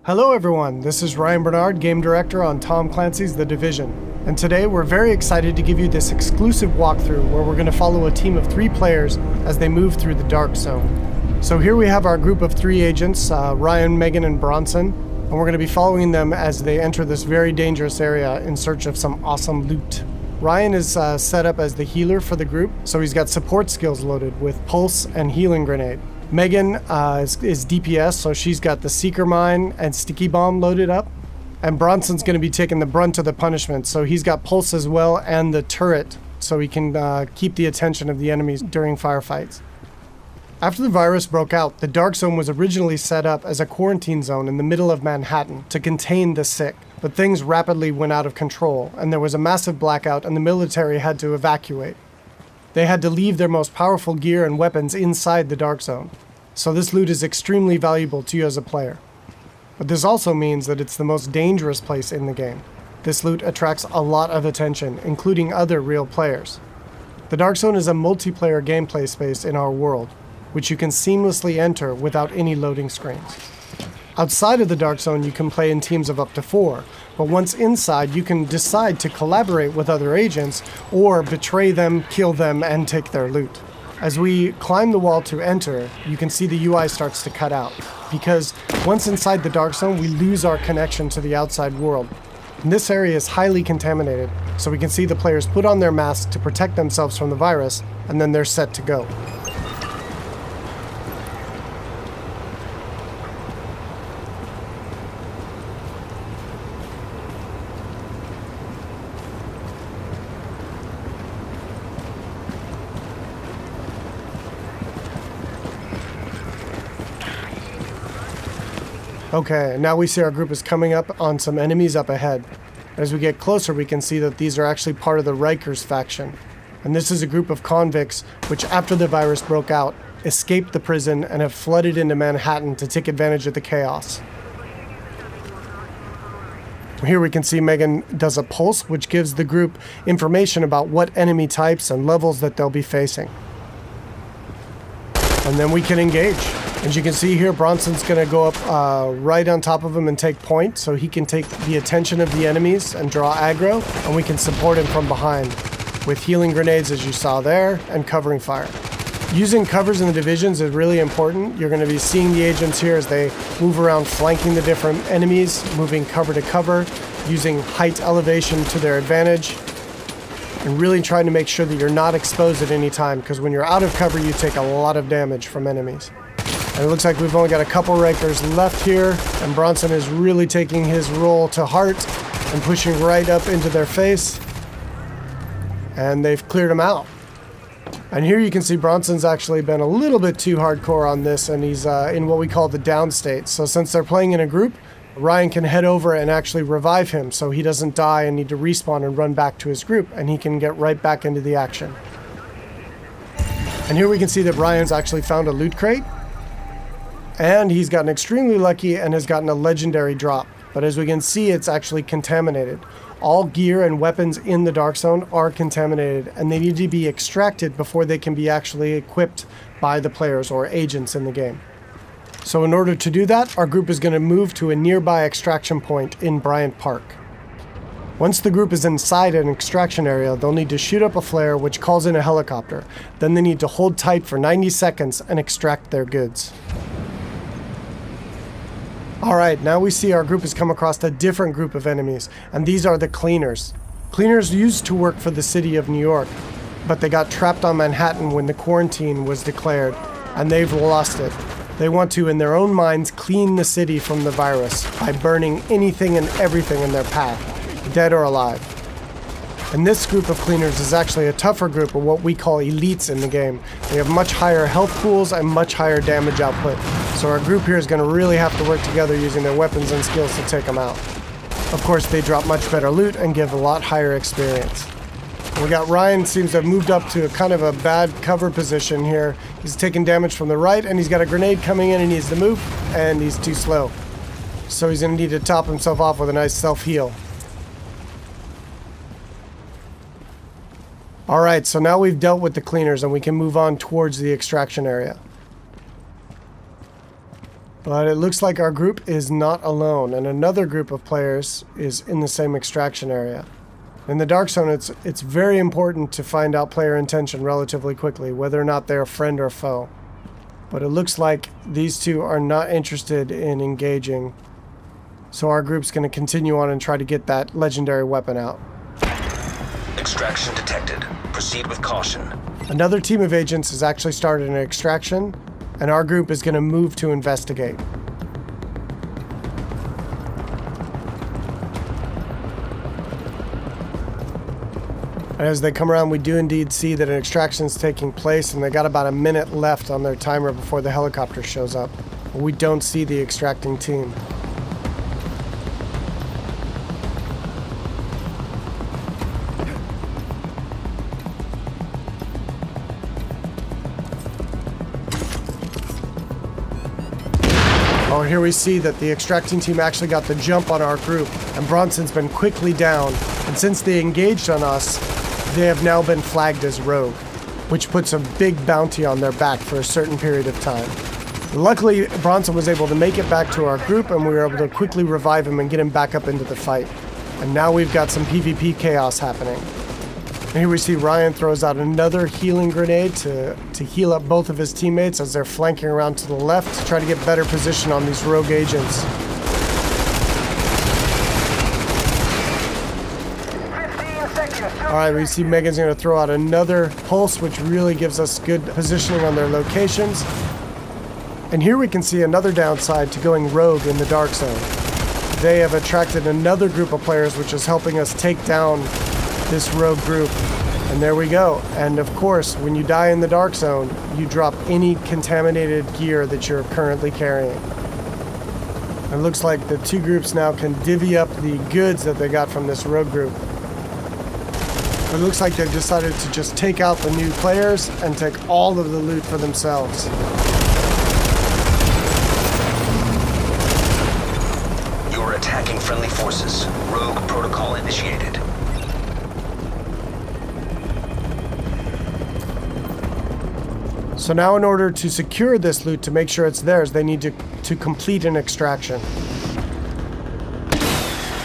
Hello everyone, this is Ryan Bernard, Game Director on Tom Clancy's The Division. And today we're very excited to give you this exclusive walkthrough where we're going to follow a team of 3 players as they move through the Dark Zone. So here we have our group of 3 agents, Ryan, Megan, and Bronson, and we're going to be following them as they enter this very dangerous area in search of some awesome loot. Ryan is set up as the healer for the group, so he's got support skills loaded with Pulse and Healing Grenade. Megan is DPS, so she's got the Seeker Mine and Sticky Bomb loaded up. And Bronson's going to be taking the brunt of the punishment, so he's got Pulse as well and the turret, so he can keep the attention of the enemies during firefights. After the virus broke out, the Dark Zone was originally set up as a quarantine zone in the middle of Manhattan to contain the sick, but things rapidly went out of control, and there was a massive blackout and the military had to evacuate. They had to leave their most powerful gear and weapons inside the Dark Zone, so this loot is extremely valuable to you as a player. But this also means that it's the most dangerous place in the game. This loot attracts a lot of attention, including other real players. The Dark Zone is a multiplayer gameplay space in our world, which you can seamlessly enter without any loading screens. Outside of the Dark Zone, you can play in teams of up to 4, but once inside, you can decide to collaborate with other agents or betray them, kill them, and take their loot. As we climb the wall to enter, you can see the UI starts to cut out, because once inside the Dark Zone, we lose our connection to the outside world. And this area is highly contaminated, so we can see the players put on their masks to protect themselves from the virus, and then they're set to go. Okay, now we see our group is coming up on some enemies up ahead. As we get closer, we can see that these are actually part of the Rikers faction. And this is a group of convicts which, after the virus broke out, escaped the prison and have flooded into Manhattan to take advantage of the chaos. Here we can see Megan does a pulse, which gives the group information about what enemy types and levels that they'll be facing. And then we can engage. As you can see here, Bronson's going to go up right on top of him and take point, so he can take the attention of the enemies and draw aggro, and we can support him from behind with healing grenades, as you saw there, and covering fire. Using covers in the divisions is really important. You're going to be seeing the agents here as they move around flanking the different enemies, moving cover to cover, using height elevation to their advantage, and really trying to make sure that you're not exposed at any time, because when you're out of cover, you take a lot of damage from enemies. And it looks like we've only got a couple Rikers left here, and Bronson is really taking his role to heart and pushing right up into their face. And they've cleared him out. And here you can see Bronson's actually been a little bit too hardcore on this, and he's in what we call the down state. So since they're playing in a group, Ryan can head over and actually revive him so he doesn't die and need to respawn and run back to his group, and he can get right back into the action. And here we can see that Ryan's actually found a loot crate. And he's gotten extremely lucky and has gotten a legendary drop. But as we can see, it's actually contaminated. All gear and weapons in the Dark Zone are contaminated, and they need to be extracted before they can be actually equipped by the players or agents in the game. So in order to do that, our group is going to move to a nearby extraction point in Bryant Park. Once the group is inside an extraction area, they'll need to shoot up a flare which calls in a helicopter. Then they need to hold tight for 90 seconds and extract their goods. Alright, now we see our group has come across a different group of enemies, and these are the Cleaners. Cleaners used to work for the city of New York, but they got trapped on Manhattan when the quarantine was declared, and they've lost it. They want to, in their own minds, clean the city from the virus by burning anything and everything in their path, dead or alive. And this group of Cleaners is actually a tougher group of what we call elites in the game. They have much higher health pools and much higher damage output. So our group here is going to really have to work together using their weapons and skills to take them out. Of course, they drop much better loot and give a lot higher experience. We got Ryan seems to have moved up to a kind of a bad cover position here. He's taking damage from the right, and he's got a grenade coming in and he needs to move, and he's too slow. So he's going to need to top himself off with a nice self-heal. Alright, so now we've dealt with the Cleaners and we can move on towards the extraction area. But it looks like our group is not alone, and another group of players is in the same extraction area. In the dark zone, it's very important to find out player intention relatively quickly, whether or not they're a friend or foe. But it looks like these two are not interested in engaging, so our group's going to continue on and try to get that legendary weapon out. Extraction detected. Proceed with caution. Another team of agents has actually started an extraction, and our group is going to move to investigate. And as they come around, we do indeed see that an extraction is taking place, and they got about a minute left on their timer before the helicopter shows up. We don't see the extracting team. Oh, here we see that the extracting team actually got the jump on our group, and Bronson's been quickly down, and since they engaged on us, they have now been flagged as rogue, which puts a big bounty on their back for a certain period of time. Luckily, Bronson was able to make it back to our group, and we were able to quickly revive him and get him back up into the fight. And now we've got some PvP chaos happening. And here we see Ryan throws out another healing grenade to heal up both of his teammates as they're flanking around to the left to try to get better position on these rogue agents. 15 seconds. Alright, we see Megan's going to throw out another pulse, which really gives us good positioning on their locations. And here we can see another downside to going rogue in the dark zone. They have attracted another group of players, which is helping us take down this rogue group. And there we go. And of course, when you die in the dark zone, you drop any contaminated gear that you're currently carrying. It looks like the two groups now can divvy up the goods that they got from this rogue group. It looks like they've decided to just take out the new players and take all of the loot for themselves. You're attacking friendly forces. Rogue protocol initiated. So now in order to secure this loot, to make sure it's theirs, they need to complete an extraction.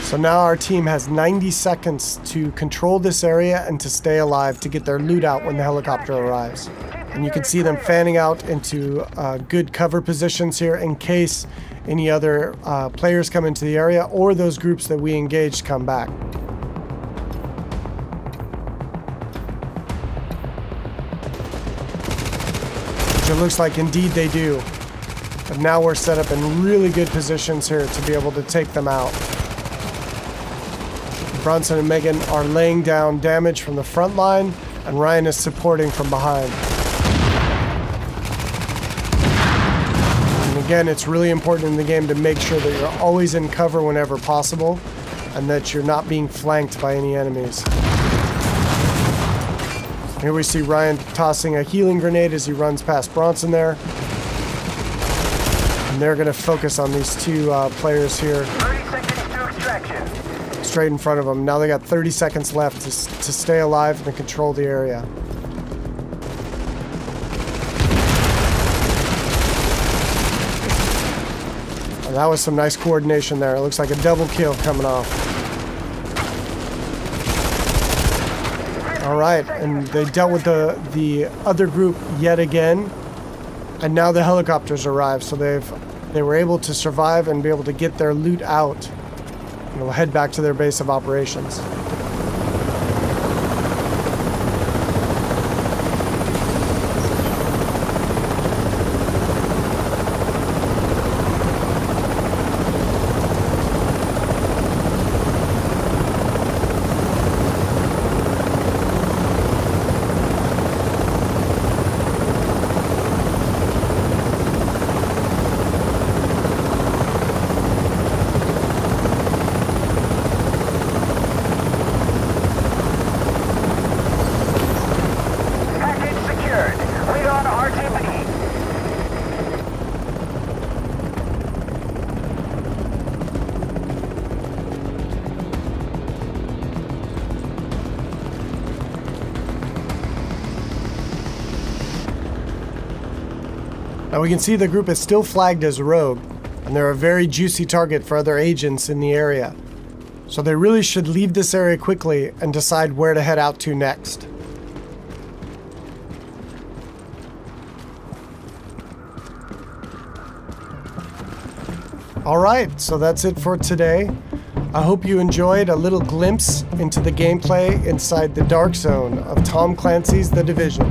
So now our team has 90 seconds to control this area and to stay alive to get their loot out when the helicopter arrives. And you can see them fanning out into good cover positions here in case any other players come into the area or those groups that we engaged come back. It looks like indeed they do. But now we're set up in really good positions here to be able to take them out. Bronson and Megan are laying down damage from the front line, and Ryan is supporting from behind. And again, it's really important in the game to make sure that you're always in cover whenever possible, and that you're not being flanked by any enemies. Here we see Ryan tossing a healing grenade as he runs past Bronson there. And they're going to focus on these two players here. 30 seconds to extraction. Straight in front of them. Now they got 30 seconds left to stay alive and control the area. And that was some nice coordination there. It looks like a double kill coming off. Alright, and they dealt with the other group yet again, and now the helicopters arrived, so they were able to survive and be able to get their loot out, and will head back to their base of operations. Now we can see the group is still flagged as rogue, and they're a very juicy target for other agents in the area. So they really should leave this area quickly and decide where to head out to next. Alright, so that's it for today. I hope you enjoyed a little glimpse into the gameplay inside the dark zone of Tom Clancy's The Division.